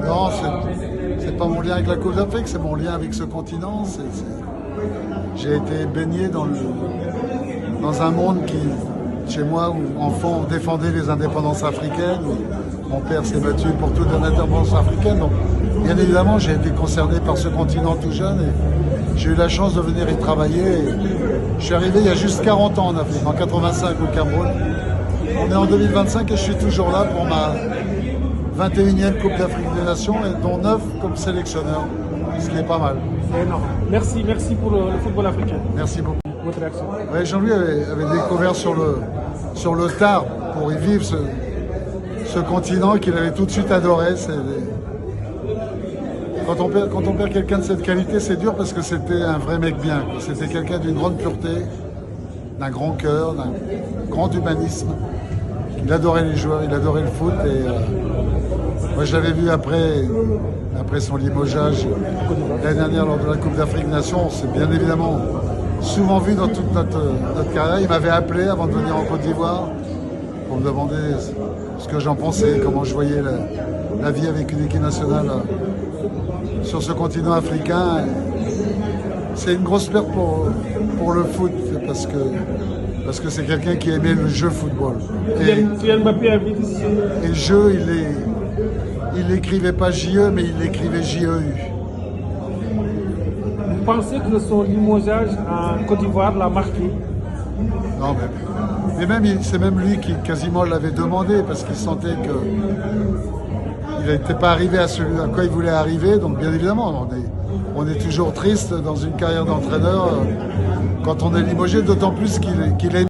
Non, c'est pas mon lien avec la Coupe d'Afrique, c'est mon lien avec ce continent. J'ai été baigné dans un monde qui, chez moi, où enfant, on défendait les indépendances africaines, où mon père s'est battu pour toute l'indépendance africaine. Donc, bien évidemment, j'ai été concerné par ce continent tout jeune et j'ai eu la chance de venir y travailler. Je suis arrivé il y a juste 40 ans en Afrique, en 85 au Cameroun. On est en 2025 et je suis toujours là pour ma 21e Coupe d'Afrique des Nations, et dont 9 comme sélectionneur, ce qui est pas mal. C'est énorme. Merci pour le football africain. Merci beaucoup. Votre réaction? Ouais, Jean-Louis avait découvert sur le tard, pour y vivre, ce continent qu'il avait tout de suite adoré. Quand on perd quelqu'un de cette qualité, c'est dur parce que c'était un vrai mec bien. C'était quelqu'un d'une grande pureté, d'un grand cœur, d'un grand humanisme. Il adorait les joueurs, il adorait le foot. Et moi, je l'avais vu après son limogeage l'année dernière lors de la Coupe d'Afrique des Nations. On s'est bien évidemment souvent vu dans toute notre carrière. Il m'avait appelé avant de venir en Côte d'Ivoire pour me demander ce que j'en pensais, comment je voyais la vie avec une équipe nationale sur ce continent africain. C'est une grosse perte pour le foot parce que c'est quelqu'un qui aimait le jeu football. Kylian Mbappé a vite ici. Et le jeu, il l'écrivait pas JE, mais il l'écrivait JEU. Vous pensez que son limogeage en Côte d'Ivoire l'a marqué? Non, mais même, c'est même lui qui quasiment l'avait demandé parce qu'il sentait qu'il n'était pas arrivé à ce à quoi il voulait arriver. Donc bien évidemment, on est toujours triste dans une carrière d'entraîneur quand on est limogé, d'autant plus qu'il est